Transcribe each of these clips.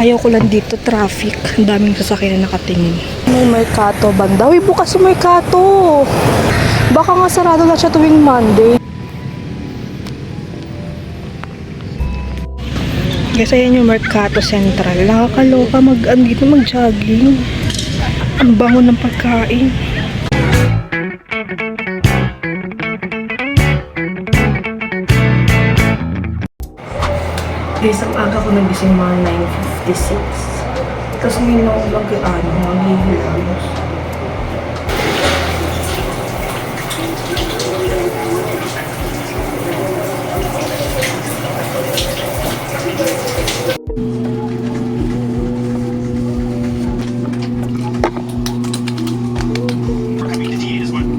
Ayaw ko lang dito, traffic. Ang daming sasakyan na nakatingin. May Mercato banda. Uy, bukas yung Mercato. Baka nga sarado na siya tuwing Monday. Kasi yan yung Mercato Central. Nakakaloka dito mag-jogging. Ang bango ng pagkain. Guys, ang aga ko nagising mga 9:56. Tapos ngayon ako maghihilamos.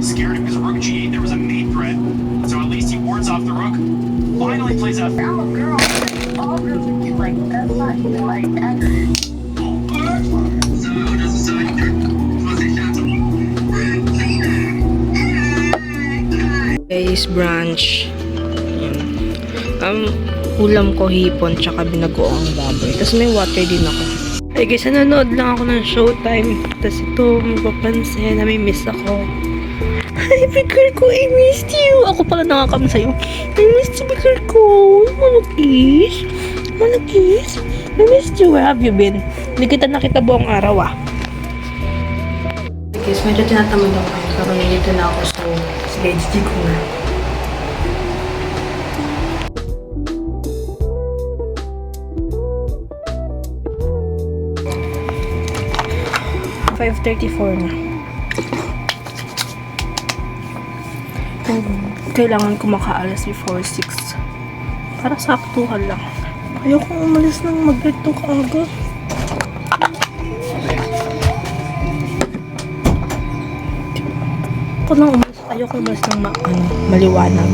Scared him because Rook G8 there was a mate threat, so at least he wards off the Rook. Finally plays out. Oh, girl, all girls are cute like that's not even like that. Guys, brunch. Ulam ko hipon tsaka binagoong baboy. Tapos may water din ako. Ay guys, nanonood lang ako ng Showtime. Tapos ito, mapapansin, nami-miss ako. Ay, bigger ko, I missed you. Ako pala nakakam sa'yo. I missed you, bigger ko. Malakis. Malakis. I missed you. Where have you been? Hindi kita nakita buong araw ah. Guys, medyo tinatamad ako. Pero nandito na ako. So, sige, jijig ko na. $5:34 na. Kailangan ko makaalas before 6 para saktuhan lang. Ayoko umalis ng mag-bed to kaaga. Ayoko umalis ng maliwanag.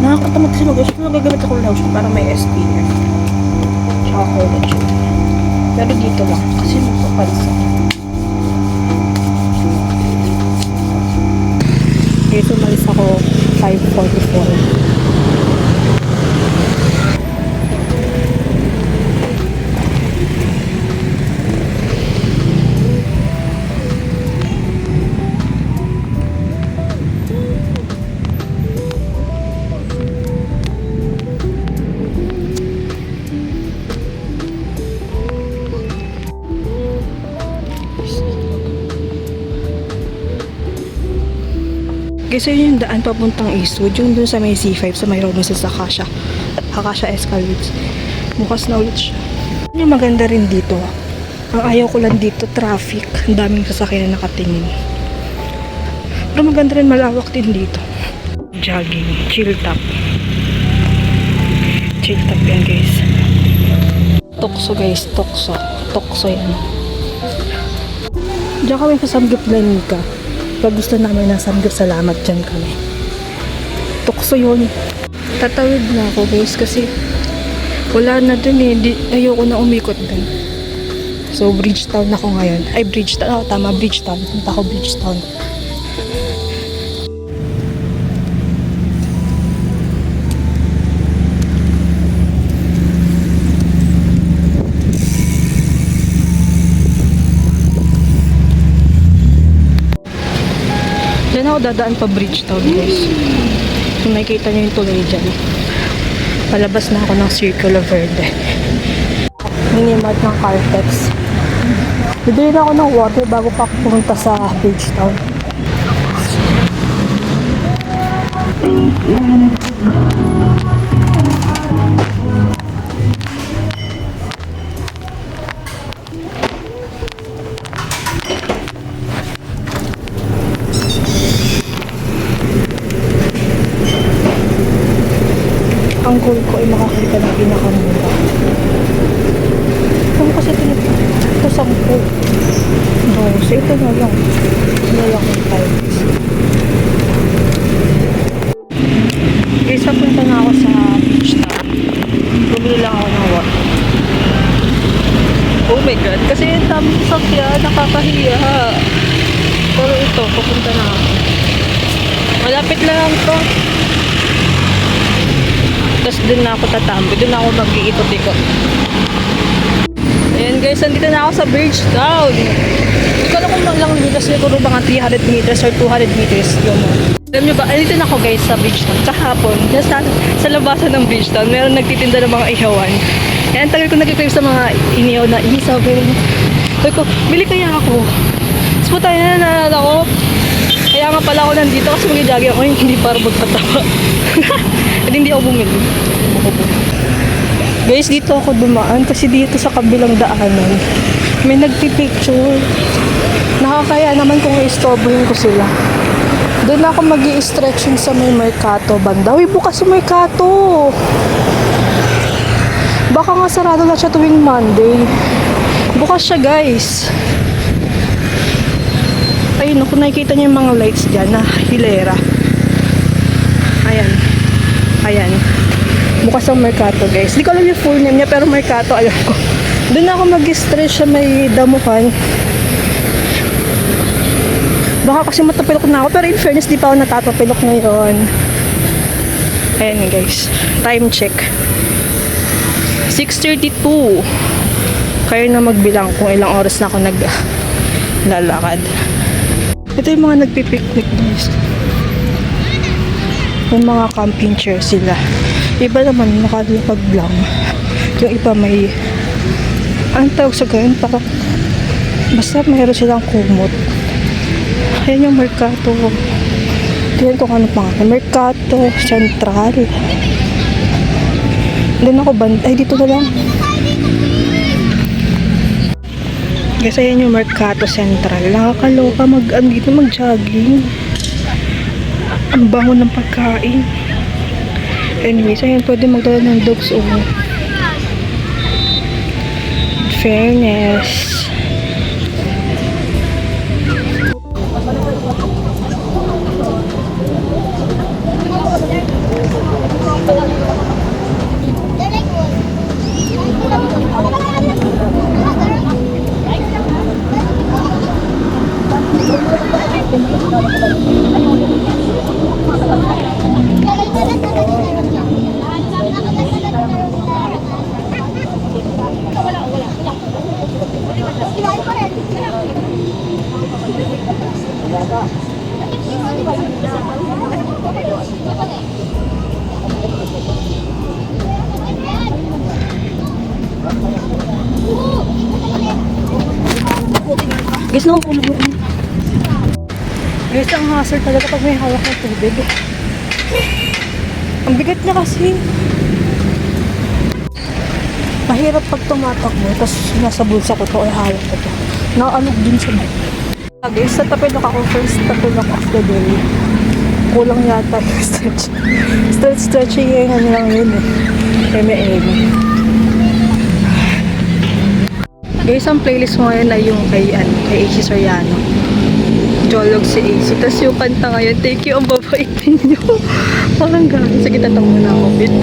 Nakakatamad kasi mag-lotion. Nagagamit ako ng lotion para may SPF. Tsaka collagen. Pero dito lang. Kasi magpapansa. Dito umalis ako 5:44. Kasi yun yung daan papuntang Eastwood, yung dun sa may C5, sa may Robinsons sa Acacia Escalades. Bukas na ulit siya. Yung maganda rin dito. Ang ayaw ko lang dito, traffic. Ang daming sasakyan na nakatingin. Pero maganda rin, malawak din dito. Jogging, chill top. Chill top yan guys. Tokso guys, tokso. Tokso yan. Diyan kami sa Samgyup Lanika. Pag gusto namin ng Samgyup, salamat dyan kami. Tukso yun. Tatawid na ako guys kasi wala na dun eh. Ayoko na umikot dun. So Bridgetown ako ngayon. Ay Bridgetown. Oh, tama, Bridgetown. Punta ako Bridgetown. Diyan ako dadaan pa Bridgetown guys. Kung nakikita nyo yung tulay dyan. Palabas na ako ng Circular Verde. Minimart ng Cartex. Bibili na ako ng water bago pa ako pumunta sa Bridgetown. Ang goal ko ay makakita ng pinakamura. Kung kasi ito 10. No, so ito na lang. Ito na lang yung time. Guys, papunta na ako sa beach na. Bumili lang ako ng water. Oh my god, kasi yung dami sasakyan, nakakahiya. Pero ito, pupunta na ako. Malapit lang to. Tapos dun na ako tatambo. Dun na ako mag-iikot-ikot. Ayan guys, nandito na ako sa Bridgetown. Hindi ko alam kung lang dito siguro mga 300 meters or 200 meters yun. Alam nyo ba, andito na ako guys sa Bridgetown. Kahapon, sa labasan ng Bridgetown, meron nagtitinda ng mga ihawan. Kaya ang tagal ko nag-crave sa mga inihaw na isaw. Sabi ko, bili kaya ako. Tapos po tayo na nalala ko. Kaya nga pala ako nandito kasi mag-jogging ako, hindi para magpataba. At hindi ako bumili. Guys, dito ako dumaan kasi dito sa kabilang daanan may nagpipicture. Nakakaya naman kung i-stobrin ko sila. Doon ako mag-i-stretching sa may Mercato banda. Uy, bukas yung Mercato. Baka nga sarado na siya tuwing Monday. Bukas siya guys. Ayun, kung nakikita niyo yung mga lights dyan na hilera. Ayan. Ayan. Bukas ang Mercato guys. Di ko alam yung full name niya pero Mercato alam ko. Doon ako mag-stretch sa may damuhan. Baka kasi matapilok na ako pero in fairness di pa ako natatapilok ngayon. Ayan guys. Time check. 6:32. Kayo na magbilang kung ilang oras na ako naglalakad. Ito yung mga nagpipiknik guys. May mga camping chair sila. Iba naman nakalipag lang. Yung iba may ang tawag sa ganyan parang basta mayroon silang kumot. Ayan yung Mercato. Tingnan ko ano pangalan. Mercato Central. Doon ako ay dito na lang. Guys, ayan yung Mercato Central. Nakakaloka dito mag-jogging. Ang bango ng pagkain. Anyways, ayan, pwede magdala ng dogs o fairness. Guys, nakapulog. Guys, ang hassle talaga pag may hawak ng tubig. Ang bigat niya kasi. Mahirap pag tumatakbo, tapos nasa bulsa ko to ay hawak ko to. Nakaalog din siya. Guys, sa tapilok ako, first tapilok of the day. Kulang yata yung stretching yan lang yun eh. M&M. Guys, ang playlist ko ngayon ay yung kay AC Soriano. Jolog si AC. Tapos yung kanta ngayon, thank you, ang babait ninyo. Parang gano'n. Sige, tatang muna ako, bit.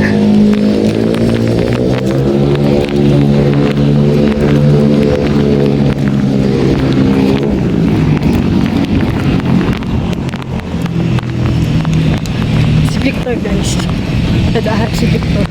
Si Victor, guys. Tadahan si Victor.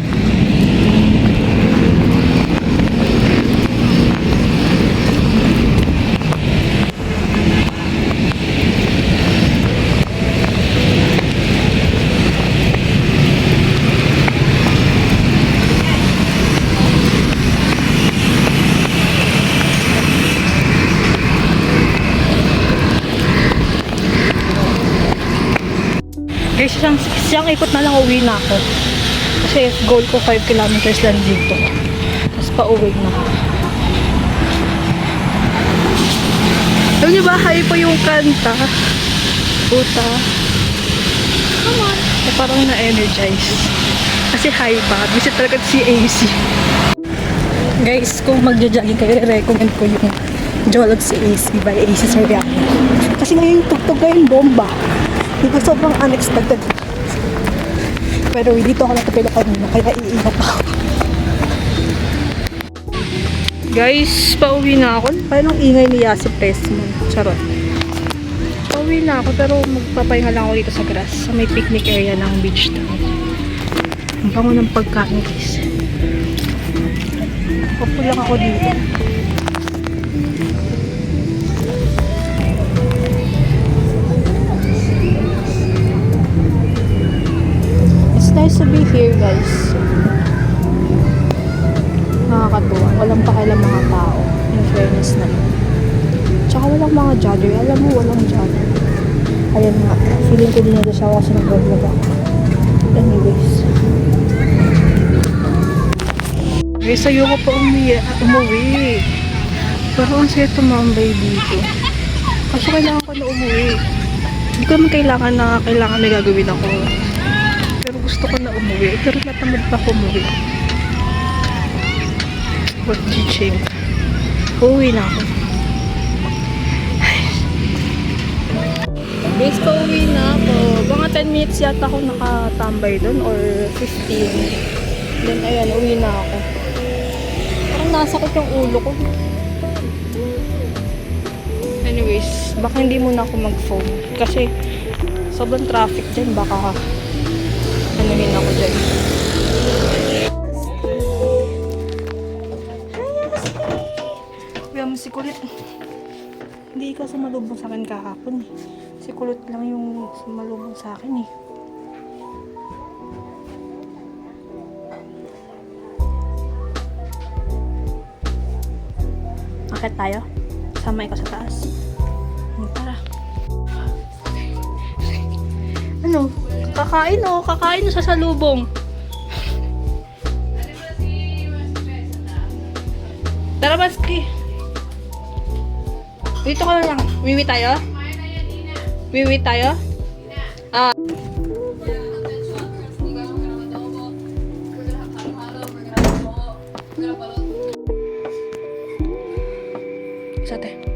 Guys, siyang ikot na lang uwi na ako. Kasi goal ko 5 kilometers lang dito. Tapos pa uwi na. Alam niyo ba, high po yung kanta. Puta. Come on. Eh, parang na-energize. Kasi high pa. Visit talaga si AC. Guys, kung magja-jogging kayo, recommend ko yung Jolog si AC by AC Soriano. Kasi ngayon tugtog ngayon bomba. Diba sobrang unexpected. Pero dito ako natapila kanina, kaya iingat ako. Guys, pauwi na ako. Parang ingay ni Yasi Pressman. Charot. Uuwi na ako pero magpapahinga lang ako dito sa grass sa may picnic area ng beach town. Ang bango ng pagkain guys. Upo lang ako dito. It's nice to be here guys. Nakakatuwa. Walang pakialam mga tao. In fairness naman. Tsaka walang mga judger. Alam mo, walang judger. Ayan nga. Feeling ko din nito siya kasi nag-vlog ako. Anyways. Guys, ayoko pa umuwi. Pero ang saya tumambay dito. Kaso kailangan ko na umuwi. Hindi ko naman kailangan may gagawin ako. Pero gusto ko na umuwi. Pero natamad pa ako umuwi. What teaching? Uuwi na ako. Guys, pauwi na ako. Mga 10 minutes yata ako nakatambay doon or 15. Then, ayan, uwi na ako. Parang nasakit yung ulo ko. Anyways, baka hindi muna ako mag-phone. Kasi, sobrang traffic dyan. Baka, anuhin ako dyan. Kaya si Kulit. Hindi ka sumalubong sa akin kahapon eh. Si Kulot lang yung sumalubong sa akin eh. Akit tayo? Samay ko sa taas. Tara. Ano? Kakain o? Kakain o sa salubong? Tara, Baski. Dito ka lang. Wiwi tayo? Wiwi tayo? Ah. Sate.